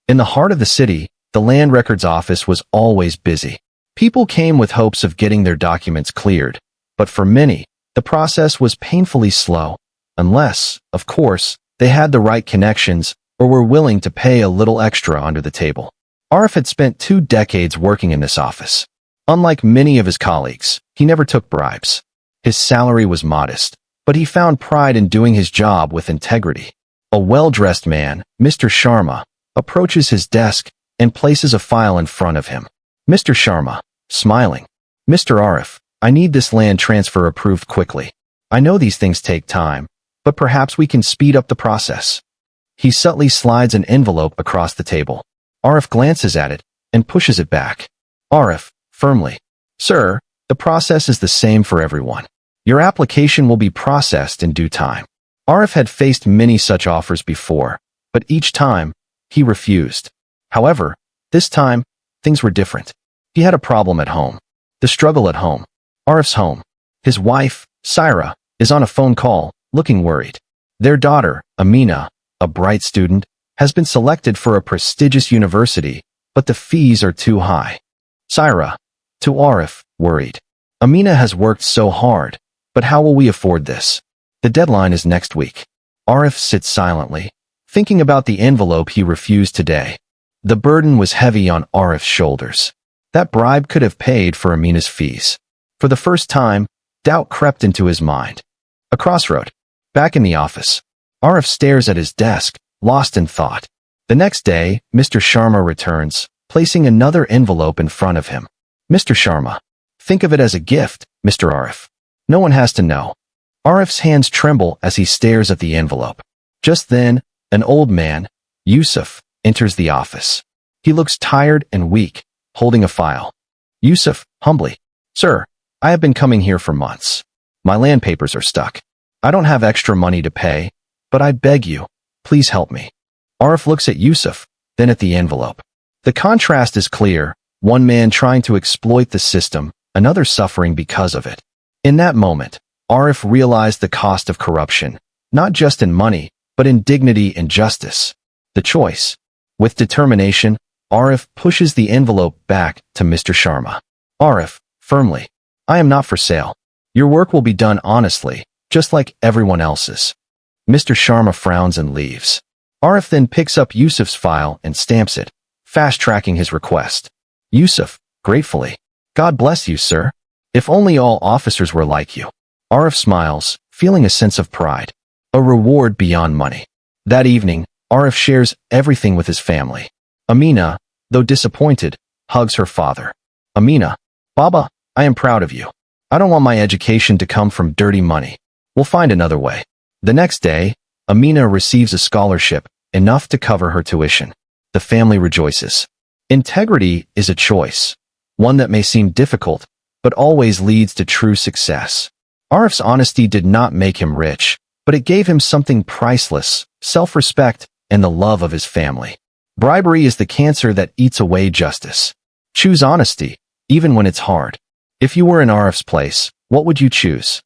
In the heart of the city, the land records office was always busy. People came with hopes of getting their documents cleared, but for many, the process was painfully slow, unless, of course, they had the right connections or were willing to pay a little extra under the table. Arif had spent 2 decades working in this office. Unlike many of his colleagues, he never took bribes. His salary was modest, but he found pride in doing his job with integrity. A well-dressed man, Mr. Sharma, approaches his desk and places a file in front of him. Mr. Sharma, smiling. Mr. Arif, I need this land transfer approved quickly. I know these things take time, but perhaps we can speed up the process. He subtly slides an envelope across the table. Arif glances at it and pushes it back. Arif, firmly. Sir, the process is the same for everyone. Your application will be processed in due time. Arif had faced many such offers before, but each time, he refused. However, this time, things were different. He had a problem at home. The struggle at home. Arif's home. His wife, Saira, is on a phone call, looking worried. Their daughter, Amina, a bright student, has been selected for a prestigious university, but the fees are too high. Saira, to Arif, worried. Amina has worked so hard, but how will we afford this? The deadline is next week. Arif sits silently, thinking about the envelope he refused today. The burden was heavy on Arif's shoulders. That bribe could have paid for Amina's fees. For the first time, doubt crept into his mind. A crossroad. Back in the office. Arif stares at his desk, lost in thought. The next day, Mr. Sharma returns, placing another envelope in front of him. Mr. Sharma. Think of it as a gift, Mr. Arif. No one has to know. Arif's hands tremble as he stares at the envelope. Just then, an old man, Yusuf, enters the office. He looks tired and weak, holding a file. Yusuf, humbly. Sir, I have been coming here for months. My land papers are stuck. I don't have extra money to pay, but I beg you, please help me. Arif looks at Yusuf, then at the envelope. The contrast is clear, one man trying to exploit the system, another suffering because of it. In that moment, Arif realized the cost of corruption, not just in money, but in dignity and justice. The choice. With determination, Arif pushes the envelope back to Mr. Sharma. Arif, firmly. I am not for sale. Your work will be done honestly, just like everyone else's. Mr. Sharma frowns and leaves. Arif then picks up Yusuf's file and stamps it, fast-tracking his request. Yusuf, gratefully. God bless you, sir. If only all officers were like you. Arif smiles, feeling a sense of pride. A reward beyond money. That evening, Arif shares everything with his family. Amina, though disappointed, hugs her father. Amina, Baba, I am proud of you. I don't want my education to come from dirty money. We'll find another way. The next day, Amina receives a scholarship, enough to cover her tuition. The family rejoices. Integrity is a choice, one that may seem difficult, but always leads to true success. Arif's honesty did not make him rich, but it gave him something priceless, self-respect, and the love of his family. Bribery is the cancer that eats away justice. Choose honesty, even when it's hard. If you were in Arif's place, what would you choose?